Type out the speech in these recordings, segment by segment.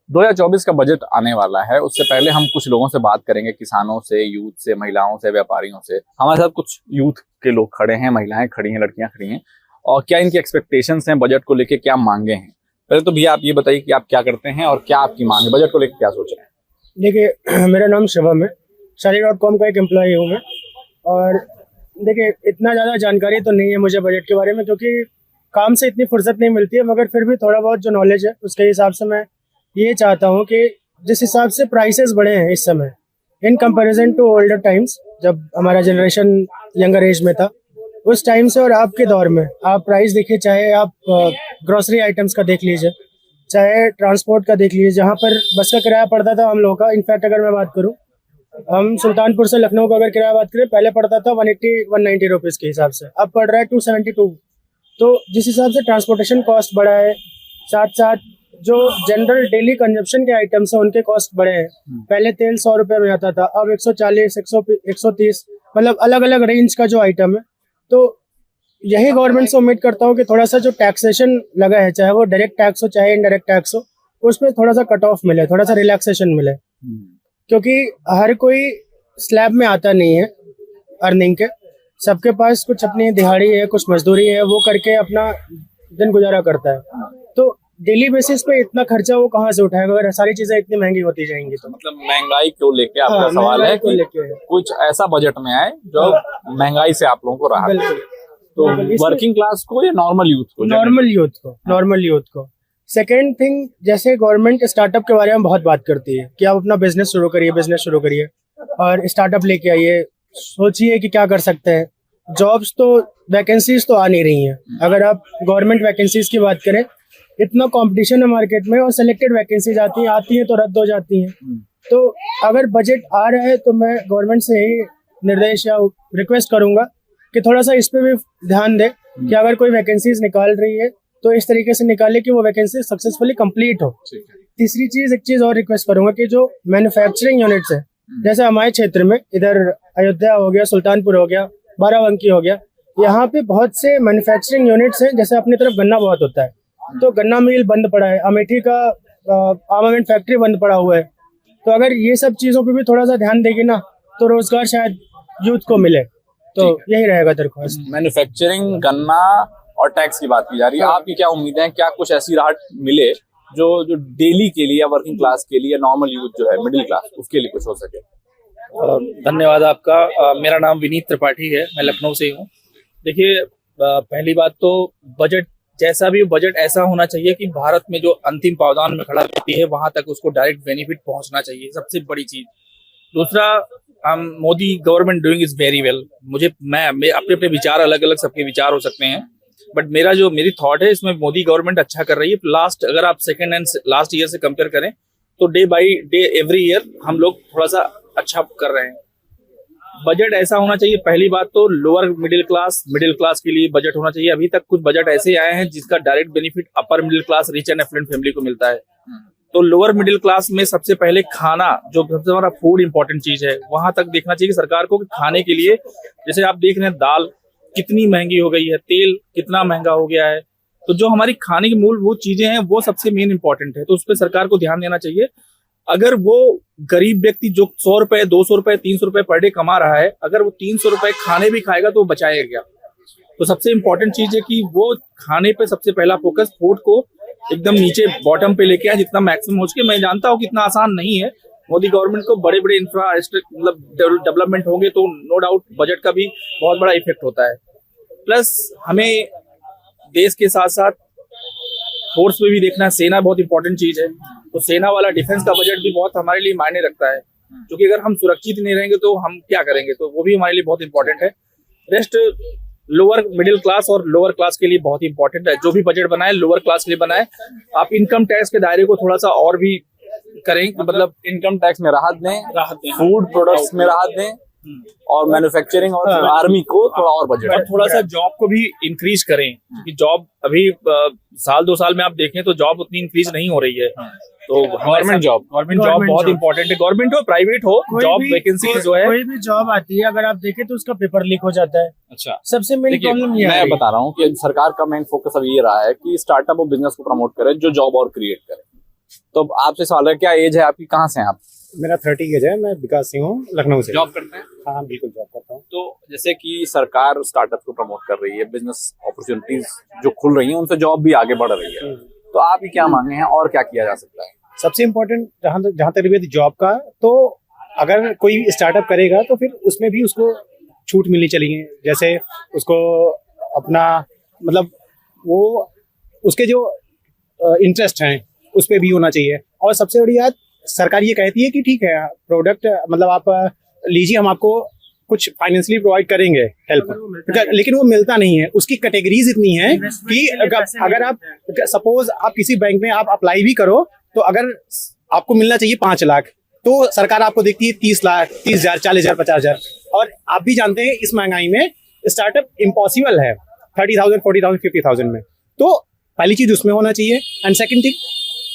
2024 का बजट आने वाला है, उससे पहले हम कुछ लोगों से बात करेंगे, किसानों से, यूथ से, महिलाओं से, व्यापारियों से। हमारे साथ कुछ यूथ के लोग खड़े हैं, महिलाएं खड़ी हैं, लड़कियां खड़ी हैं, और क्या इनकी एक्सपेक्टेशंस हैं बजट को लेके, क्या मांगे हैं। पहले तो भैया आप ये बताइए कि आप क्या करते हैं और क्या आपकी मांग है, बजट को लेकर क्या सोच रहे हैं। देखिए मेरा नाम शिवम है, Shaadi.com का एक एम्प्लॉय हूँ मैं। और देखिए इतना ज़्यादा जानकारी तो नहीं है मुझे बजट के बारे में, क्योंकि काम से इतनी फुर्सत नहीं मिलती है, मगर फिर भी थोड़ा बहुत जो नॉलेज है उसके हिसाब से मैं ये चाहता हूँ कि जिस हिसाब से प्राइसेस बढ़े हैं इस समय in comparison to older times, जब हमारा जनरेशन यंगर एज में था, उस टाइम से और आपके दौर में आप प्राइस देखिए, चाहे आप ग्रोसरी आइटम्स का देख लीजिए, चाहे ट्रांसपोर्ट का देख लीजिए। जहाँ पर बस का किराया पड़ता था हम लोगों का, इनफैक्ट अगर मैं बात करूँ, हम सुल्तानपुर से लखनऊ का अगर किराया बात करें, पहले पड़ता था 180-190 रुपीज़ के हिसाब से, अब पड़ रहा है 272। तो जिस हिसाब से ट्रांसपोर्टेशन कॉस्ट बढ़ा है, साथ साथ जो जनरल डेली कंजप्शन के आइटम्स हैं उनके कॉस्ट बढ़े हैं। पहले तेल 100 रुपये में आता था, अब 140, 130, मतलब अलग अलग रेंज का जो आइटम है। तो यही गवर्नमेंट से उम्मीद करता हूँ कि थोड़ा सा जो टैक्सेशन लगा है, चाहे वो डायरेक्ट टैक्स हो चाहे इनडायरेक्ट टैक्स हो, उस पर थोड़ा सा कट ऑफ मिले, थोड़ा सा रिलैक्सेशन मिले। क्योंकि हर कोई स्लैब में आता नहीं है अर्निंग के, सबके पास कुछ अपनी दिहाड़ी है, कुछ मजदूरी है, वो करके अपना दिन गुजारा करता है। तो डेली बेसिस पे इतना खर्चा वो कहाँ से उठाएगा अगर सारी चीजें इतनी महंगी होती जाएंगी तो। मतलब महंगाई को लेके आपका सवाल है कि कुछ ऐसा बजट में आए जो महंगाई से आप लोगों को राहत। बिल्कुल। तो वर्किंग क्लास को या नॉर्मल यूथ को? नॉर्मल यूथ को। सेकेंड थिंग, जैसे गवर्नमेंट स्टार्टअप के बारे में बहुत बात करती है कि आप अपना बिजनेस शुरू करिए और स्टार्टअप लेके आइए, सोचिए कि क्या कर सकते हैं। जॉब्स तो, वैकेंसीज तो आ नहीं रही हैं। अगर आप गवर्नमेंट वैकेंसीज की बात करें, इतना कंपटीशन है मार्केट में, और सिलेक्टेड वैकेंसीज आती हैं तो रद्द हो जाती हैं। तो अगर बजट आ रहा है तो मैं गवर्नमेंट से यही निर्देश या रिक्वेस्ट करूंगा कि थोड़ा सा इस पे भी ध्यान दे कि अगर कोई वैकेंसीज निकाल रही है तो इस तरीके से निकाले कि वो वैकेंसी सक्सेसफुली कंप्लीट हो। तीसरी चीज, एक चीज और रिक्वेस्ट करूंगा कि जो मैन्युफैक्चरिंग यूनिट्स है, जैसे हमारे क्षेत्र में इधर अयोध्या हो गया, सुल्तानपुर हो गया, बाराबंकी हो गया, यहाँ पे बहुत से मैन्युफैक्चरिंग यूनिट्स हैं। जैसे अपनी तरफ गन्ना बहुत होता है, तो गन्ना मिल बंद पड़ा है, अमेठी का आर्मामेंट फैक्ट्री बंद पड़ा हुआ है। तो अगर ये सब चीजों पे भी थोड़ा सा ध्यान देगी ना, तो रोजगार शायद यूथ को मिले। तो यही रहेगा दरख्वास्त। मैन्युफैक्चरिंग, गन्ना और टैक्स की बात की जा रही है, आपकी क्या उम्मीद है, क्या कुछ ऐसी राहत मिले जो डेली के लिए या वर्किंग क्लास के लिए, नॉर्मल यूथ जो है, मिडिल क्लास, उसके लिए कुछ हो सके? धन्यवाद आपका। मेरा नाम विनीत त्रिपाठी है, मैं लखनऊ से हूँ। देखिए, पहली बात तो बजट, जैसा भी बजट ऐसा होना चाहिए कि भारत में जो अंतिम पावदान में खड़ा व्यक्ति है वहां तक उसको डायरेक्ट बेनिफिट पहुंचना चाहिए, सबसे बड़ी चीज। दूसरा, Modi government doing is very well. मैं अपने अपने विचार, अलग अलग सबके विचार हो सकते हैं, बट मेरी थॉट है इसमें मोदी गवर्नमेंट अच्छा कर रही है। लास्ट, अगर आप सेकेंड एंड लास्ट ईयर से कंपेयर करें तो day by day, every year हम लोग थोड़ा सा अच्छा कर रहे हैं। बजट ऐसा होना चाहिए, पहली बात तो लोअर मिडिल क्लास के लिए बजट होना चाहिए। अभी तक कुछ बजट ऐसे आए हैं जिसका direct benefit upper middle class, rich and effluent family को मिलता है। तो लोअर मिडिल क्लास में सबसे पहले खाना, जो सबसे हमारा फूड इंपॉर्टेंट चीज है, वहां तक देखना चाहिए सरकार को कि खाने के लिए, जैसे आप देख रहे हैं दाल कितनी महंगी हो गई है, तेल कितना महंगा हो गया है, तो जो हमारी खाने की मूलभूत चीजें हैं वो सबसे मेन इंपॉर्टेंट है। तो उस पर सरकार को ध्यान देना चाहिए। अगर वो गरीब व्यक्ति जो 100 रुपए, 200 रुपए, 300 रुपए पर डे कमा रहा है, अगर वो 300 रुपए खाने भी खाएगा तो वो बचाएगा क्या? तो सबसे इंपॉर्टेंट चीज है कि वो खाने पे सबसे पहला फोकस, फूड को एकदम नीचे बॉटम पे लेके आए जितना मैक्सिमम हो सके। मैं जानता हूँ कि इतना आसान नहीं है, मोदी गवर्नमेंट को बड़े बड़े मतलब डेवलपमेंट होंगे तो नो डाउट बजट का भी बहुत बड़ा इफेक्ट होता है। प्लस हमें देश के साथ साथ फोर्स में भी देखना है, सेना बहुत इंपॉर्टेंट चीज है। तो सेना वाला डिफेंस का बजट भी बहुत हमारे लिए मायने रखता है, क्योंकि अगर हम सुरक्षित नहीं रहेंगे तो हम क्या करेंगे, तो वो भी हमारे लिए बहुत इंपॉर्टेंट है। रेस्ट लोअर मिडिल क्लास और लोअर क्लास के लिए बहुत इंपॉर्टेंट है। जो भी बजट बनाए लोअर क्लास के लिए बनाए। आप इनकम टैक्स के दायरे को थोड़ा सा और भी करें, मतलब इनकम टैक्स में राहत दें, फूड प्रोडक्ट्स में राहत दें, और मैन्युफैक्चरिंग और आर्मी को थोड़ा और बजट, और थोड़ा सा जॉब को भी इंक्रीज करें, क्योंकि जॉब अभी साल 2 साल में आप देखें तो जॉब उतनी इंक्रीज नहीं हो रही है। तो गवर्नमेंट जॉब बहुत इंपॉर्टेंट है, गवर्नमेंट हो प्राइवेट हो, जॉब वैकेंसी जो है, कोई भी जॉब आती है अगर आप देखें तो उसका पेपर लीक हो जाता है। अच्छा, सबसे मेन प्रॉब्लम ये है। मैं बता रहा हूँ कि सरकार का मेन फोकस अब ये रहा है कि स्टार्टअप और बिजनेस को प्रमोट करे जो जॉब और क्रिएट करे। तो आपसे सवाल है, क्या एज है आपकी, कहाँ से हैं आप? मेरा 30 एज है, मैं विकास सिंह हूँ, लखनऊ से। जॉब करते हैं? हाँ बिल्कुल जॉब करता हूँ। तो जैसे कि सरकार स्टार्टअप को प्रमोट कर रही है, बिजनेस अपॉर्चुनिटीज जो खुल रही हैं, उनसे जॉब भी आगे बढ़ रही है, तो आपकी क्या मांगे हैं और क्या किया जा सकता है? सबसे इम्पोर्टेंट जहाँ तक भी जॉब का, तो अगर कोई स्टार्टअप करेगा तो फिर उसमें भी उसको छूट मिलनी चाहिए। जैसे उसको अपना मतलब वो उसके जो इंटरेस्ट हैं उस पर भी होना चाहिए। और सबसे बड़ी बात, सरकार ये कहती है कि ठीक है प्रोडक्ट मतलब आप लीजिए, हम आपको कुछ फाइनेंशियली प्रोवाइड करेंगे हेल्प, लेकिन वो मिलता नहीं है। उसकी कैटेगरीज इतनी है कि अगर आप सपोज आप किसी बैंक में आप अप्लाई भी करो, तो अगर आपको मिलना चाहिए 5 लाख, तो सरकार आपको देखती है 30 लाख, 30,000, 40,000, 50,000। और आप भी जानते हैं इस महंगाई में स्टार्टअप इम्पॉसिबल है 30,000, 40,000, 50,000 में। तो पहली चीज उसमें होना चाहिए। एंड सेकंड थिंग,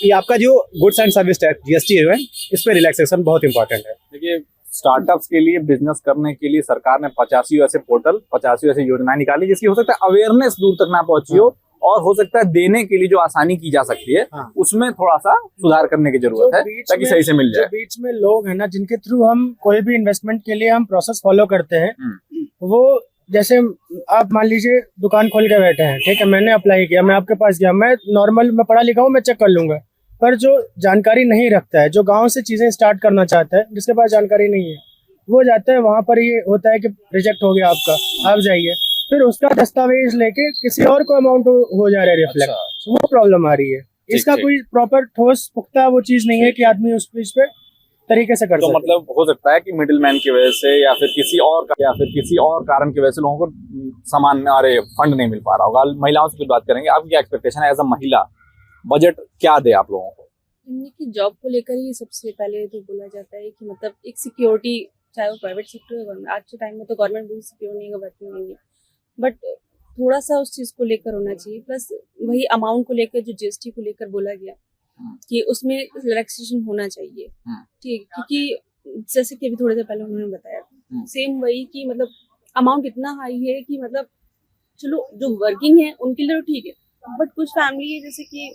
ये आपका जो goods and service tax GST है, इस पे रिलैक्सेशन बहुत इंपॉर्टेंट है। देखिए, स्टार्टअप्स के लिए, बिजनेस करने के लिए सरकार ने 85 ऐसे पोर्टल, 85 ऐसी योजनाएं निकाली, जिसकी हो सकता है अवेयरनेस दूर तक ना पहुंची हो, और हो सकता है देने के लिए जो आसानी की जा सकती है, उसमें थोड़ा सा सुधार करने की जरूरत है, ताकि सही से मिल जाए। जो बीच में लोग हैं ना, जिनके थ्रू हम कोई भी इन्वेस्टमेंट के लिए हम प्रोसेस फॉलो करते हैं, वो जैसे आप मान लीजिए दुकान खोल के बैठे हैं, ठीक है, मैंने अप्लाई किया, मैं आपके पास गया, मैं नॉर्मल, मैं पढ़ा लिखा हूँ, मैं चेक कर लूंगा। पर जो जानकारी नहीं रखता है, जो गांव से चीजें स्टार्ट करना चाहता है, जिसके पास जानकारी नहीं है, वो जाता है वहां पर, ये होता है कि रिजेक्ट हो गया आपका, आप जाइए, फिर उसका दस्तावेज लेके किसी और को अमाउंट हो जा रहा है रिफ्लेक्ट। अच्छा। वो प्रॉब्लम आ रही है। इसका ठीक। कोई प्रॉपर ठोस पुख्ता वो चीज नहीं है कि आदमी उस पे तरीके से कर तो सके। मतलब हो सकता है कि मिडिल मैन की वजह से या फिर किसी और कारण की वजह से लोगों को सामान अरे फंड नहीं मिल पा रहा होगा। महिलाओं से कुछ बात करेंगे, आपकी क्या एक्सपेक्टेशन है एज अ महिला, बजट क्या दे आप लोगों को? कि जॉब को लेकर ही सबसे पहले तो बोला जाता है कि मतलब एक सिक्योरिटी, चाहे वो प्राइवेट सेक्टर है गवर्नमेंट, आज के टाइम में तो गवर्नमेंट भी सिक्योर नहीं है, वर्किंग नहीं है, बट थोड़ा सा उस चीज़ को लेकर होना चाहिए। प्लस वही अमाउंट को लेकर जो जीएसटी को लेकर बोला गया कि उसमें रिलैक्सेशन होना चाहिए, ठीक, क्योंकि जैसे कि अभी थोड़ी देर पहले उन्होंने बताया था, सेम वही कि मतलब अमाउंट इतना हाई है कि मतलब चलो जो वर्किंग है उनके लिए तो ठीक है, बट कुछ फैमिली है जैसे कि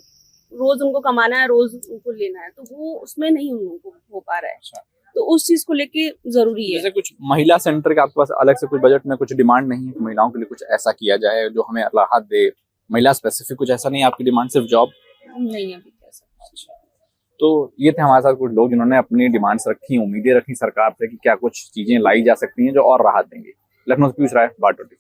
रोज उनको कमाना है, रोज उनको लेना है, तो वो उसमें नहीं उनको हो पा रहा है। अच्छा। तो उस चीज को लेके जरूरी है। जैसे कुछ महिला सेंटर के आपके पास अलग से कुछ बजट में कुछ डिमांड नहीं है कि महिलाओं के लिए कुछ ऐसा किया जाए जो हमें राहत दे, महिला स्पेसिफिक कुछ ऐसा नहीं है आपकी डिमांड, सिर्फ जॉब? नहीं अभी कैसा। अच्छा, तो ये थे हमारे साथ कुछ लोग जिन्होंने अपनी डिमांड्स रखी, उम्मीदें रखी सरकार से कि क्या कुछ चीजें लाई जा सकती हैं जो और राहत देंगी। लखनऊ से पीयूष राय, बात 24।